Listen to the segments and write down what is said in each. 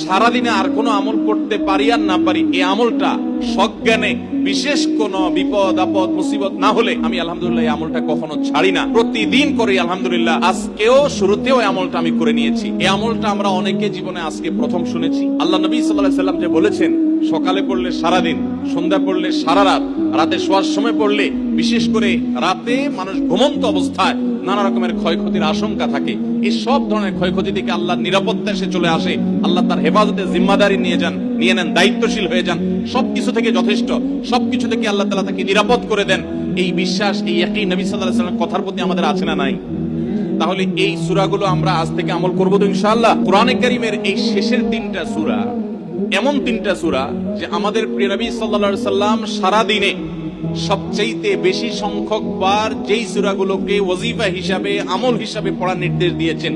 সারাদিনে আর কোনো আমল করতে পারি আর না পারি, এই আমলটা সজ্ঞানে বিশেষ কোন বিপদ আপদ মুসিবত না হলে আমি আলহামদুলিল্লাহ এই আমলটা কখনো ছাড়ি না, প্রতিদিন করি আলহামদুলিল্লাহ। আজকেও শুরুতেও এই আমলটা আমি করে নিয়েছি। এই আমলটা আমরা অনেকে জীবনে আজকে প্রথম শুনেছি। আল্লাহ নবী সাল্লাল্লাহু আলাইহি সাল্লাম যে বলেছেন, সকালে পড়লে সারাদিন, সন্ধ্যা পড়লে সারা রাত, রাতে শোয়ার সময় পড়লে, বিশেষ করে রাতে মানুষ ঘুমন্ত অবস্থায় নানা রকমের ক্ষয়ক্ষতির আশঙ্কা থাকে, এই সব ধরনের ক্ষয়ক্ষতি থেকে আল্লাহর নিরাপত্তা এসে চলে আসে। আল্লাহ তার হেফাজতের জিম্মাদারি নিয়ে নেন, দায়িত্বশীল হয়ে যান, সবকিছু থেকে যথেষ্ট, সবকিছু থেকে আল্লাহ তাআলা তাকে নিরাপদ করে দেন। এই বিশ্বাস, এই ইয়াকিন নবী সাল্লাল্লাহু আলাইহি ওয়াসাল্লামের কথার প্রতি আমাদের আছে না নাই? তাহলে এই সূরাগুলো আমরা আজ থেকে আমল করব তো ইনশাআল্লাহ। কোরআনে কারীমের এই শেষের 3টা সূরা এমন 3টা সূরা যে আমাদের প্রিয় নবী সাল্লাল্লাহু আলাইহি সাল্লাম সারা দিনে সবচেয়ে বেশি সংখ্যক বার যেই সূরাগুলোকে ওয়াজিফা হিসাবে, আমল হিসাবে পড়ার নির্দেশ দিয়েছেন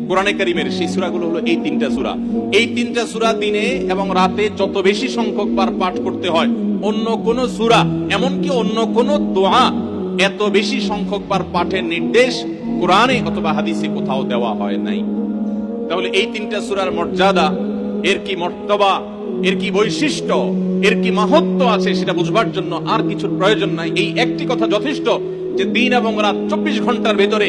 কোরআনে কারীমের, সেই সূরাগুলো হলো এই 3টা সূরা। এই 3টা সূরা দিনে এবং রাতে যত বেশি সংখ্যক বার পাঠ করতে হয়, অন্য কোন সূরা, এমনকি অন্য কোন দোয়া এত বেশি সংখ্যক বার পাঠের নির্দেশ কোরআনে অথবা হাদিসে কোথাও দেওয়া হয় নাই। তাহলে এই 3টা সূরার মর্যাদা, এর কি মর্তবা, এর কি বৈশিষ্ট্য, এর কি মাহাত্ম্য আছে সেটা বুঝবার জন্য আর কিছুর প্রয়োজন নাই। এই একটি কথা যথেষ্ট যে দিন এবং রাত 24 ঘন্টার ভেতরে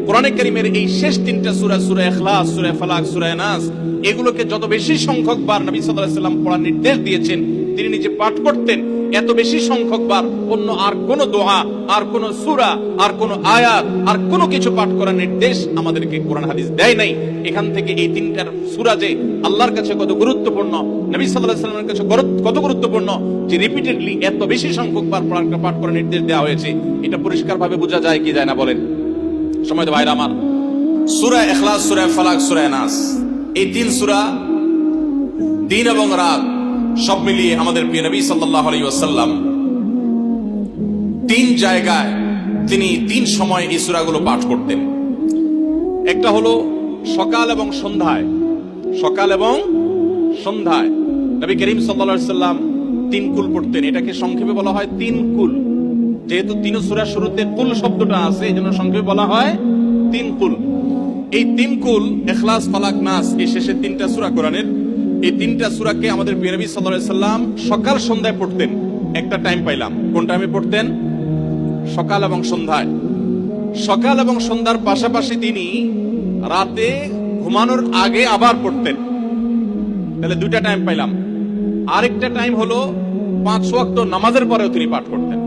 কোরআনে কারীমের এই শেষ 3টা সূরা, সূরা ইখলাস, সূরা ফালাক, সূরা নাস, এগুলোকে যত বেশি সংখ্যক বার নবী সাল্লাল্লাহু আলাইহি ওয়াসাল্লাম পড়ার নির্দেশ দিয়েছেন, তিনি নিজে পাঠ করতেন, এত বেশি সংখ্যক বার অন্য আর কোন দোয়া, আর কোন সূরা, আর কোন আয়াত, আর কোন কিছু পাঠ করার নির্দেশ আমাদেরকে কোরআন হাদিস দেয় নাই। এখান থেকে এই 3টার সূরা যে আল্লাহর কাছে কত গুরুত্বপূর্ণ, নবী সাল্লাল্লাহু আলাইহি ওয়াসাল্লামের কাছে কত গুরুত্বপূর্ণ, যে রিপিটেডলি এত বেশি সংখ্যক বার পাঠ করার নির্দেশ দেওয়া হয়েছে, এটা পরিষ্কারভাবে বোঝা যায় কি যায় না বলেন? সময় তো ভাইরা আমার, সূরা ইখলাস, সূরা ফালাক, সূরা নাস, এই 3 সূরা দিন এবং রাত সব মিলিয়ে আমাদের প্রিয় নবী সাল্লাল্লাহু আলাইহি ওয়াসাল্লাম 3 জায়গায় তিনি 3 সময় এই সূরাগুলো পাঠ করতেন। একটা হলো সকাল এবং সন্ধ্যায়। সকাল এবং সন্ধ্যায় নবী করিম সাল্লাল্লাহু আলাইহি ওয়াসাল্লাম 3 কুল পড়তেন। এটাকে সংক্ষেপে বলা হয় 3 কুল। যেহেতু 3 সূরার শুরুতে কুল শব্দটা আছে, এই জন্য সংক্ষেপে বলা হয় 3 কুল। এই 3 কুল, ইখলাস, ফালাক, নাস, এই শেষের 3টা সূরা কোরআনের, এই 3টা সূরাকে আমাদের প্রিয় নবী সাল্লাল্লাহু আলাইহি ওয়াসাল্লাম সকাল সন্ধ্যায় পড়তেন। একটা টাইম পাইলাম, কোন টাইমে পড়তেন? সকাল এবং সন্ধ্যায়। সকাল এবং সন্ধ্যার পাশাপাশি তিনি রাতে ঘুমানোর আগে আবার পড়তেন। তাহলে 2টা টাইম পাইলাম। আরেকটা টাইম হলো 5 ওয়াক্ত নামাজের পরেও তিনি পাঠ করতেন।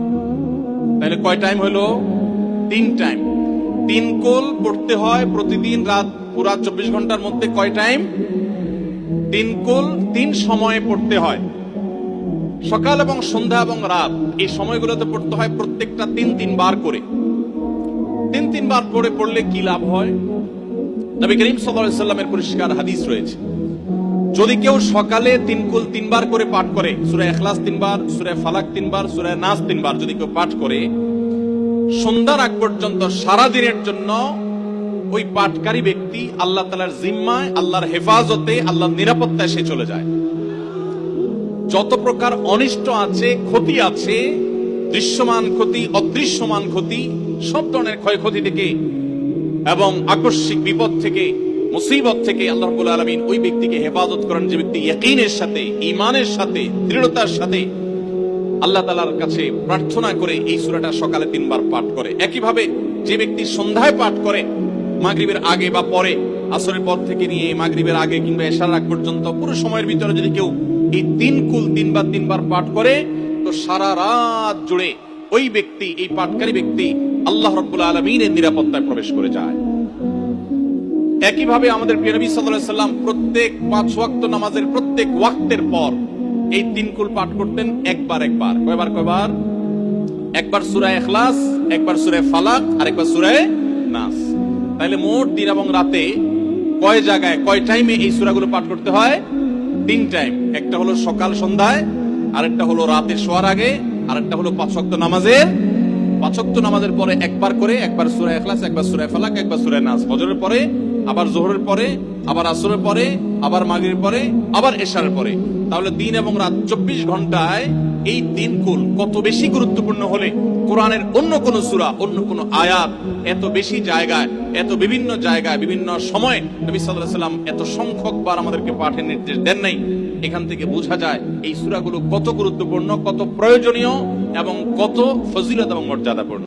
তাহলে কয় টাইম হলো? 3 টাইম। 3 কুল পড়তে হয় প্রতিদিন রাত পুরা 24 ঘন্টার মধ্যে। কয় টাইম? 3 কুল 3 সময়ে পড়তে হয়। সকাল এবং সন্ধ্যা এবং রাত এই সময়গুলোতে পড়তে হয় প্রত্যেকটা 3 বার করে। 3 বার পড়লে কি লাভ হয়? নবী করিম সাল্লাল্লাহু আলাইহি ওয়াসাল্লামের পরিষ্কার হাদিস রয়েছে, যদি কেউ সকালে 3 কুল 3 বার করে পাঠ করে, সূরা ইখলাস 3 বার, সূরা ফালাক 3 বার, সূরা নাস 3 বার যদি কেউ পাঠ করে, সন্ধ্যার আগ পর্যন্ত সারা দিনের জন্য ওই পাঠকারী ব্যক্তি আল্লাহ তাআলার জিম্মায়, আল্লাহর হেফাজতে, আল্লাহর নিরাপত্তায় সে চলে যায়। যত প্রকার অনিষ্ট আছে, ক্ষতি আছে, দৃশ্যমান ক্ষতি, অদৃশ্যমান ক্ষতি, সব ধরনের ক্ষয়ক্ষতি থেকে এবং আকস্মিক বিপদ থেকে, মুসিবত থেকে আল্লাহ রাব্বুল আলামিন ওই ব্যক্তিকে হেফাজত করেন, যে ব্যক্তি ইয়াকিনের সাথে, ঈমানের সাথে, দৃঢ়তার সাথে আল্লাহ তাআলার কাছে প্রার্থনা করে এই সূরাটা সকালে 3 বার পাঠ করে। একইভাবে যে ব্যক্তি সন্ধ্যায় পাঠ করে, মাগরিবের আগে বা পরে, আসরের পর থেকে নিয়ে মাগরিবের আগে কিংবা এশার আগ পর্যন্ত পুরো সময়ের ভিতরে যদি কেউ এই 3 কুল 3 বার পাঠ করে, তো সারা রাত জুড়ে ওই ব্যক্তি, এই পাঠকারী ব্যক্তি আল্লাহ রাব্বুল আলামিনের নিরাপত্তায় প্রবেশ করে যায়। একইভাবে আমাদের প্রিয় নবী সাল্লাল্লাহু আলাইহি ওয়াসাল্লাম প্রত্যেক 5 ওয়াক্ত নামাজের প্রত্যেক ওয়াক্তের পর এই 3 কুল পাঠ করতেন একবার। কয়বার? একবার সূরা ইখলাস, একবার সূরা ফালাক, আর একবার সূরা নাস। তাহলে মোট দিন এবং রাতে কয় জায়গায়, কয় টাইমে এই সূরাগুলো পাঠ করতে হয়? 3 টাইম। একটা হলো সকাল সন্ধ্যায়, আরেকটা হলো রাতে শোয়ার আগে, আরেকটা হলো 5 ওয়াক্ত নামাজের, 5 ওয়াক্ত নামাজের পরে একবার করে, একবার সূরা ইখলাস, একবার সূরা ফালাক, একবার সূরা নাস। ফজরের পরে আবার জোহরের পরে, আবার আসরের পরে, আবার মাগরিবের পরে, আবার এশারের পরে। তাহলে দিন এবং রাত 24 ঘন্টায় এই দিনকুল কত বেশি গুরুত্বপূর্ণ হলে কোরআনের অন্য কোন সূরা, অন্য কোন আয়াত এত বেশি জায়গায়, এত বিভিন্ন জায়গায়, বিভিন্ন সময়ে নবী সাল্লাল্লাহু আলাইহি ওয়াসাল্লাম এত সংখ্যকবার আমাদেরকে পাঠের নির্দেশ দেন নাই। এখান থেকে বোঝা যায় এই সূরাগুলো কত গুরুত্বপূর্ণ, কত প্রয়োজনীয় এবং কত ফজিলত এবং মর্যাদাপূর্ণ।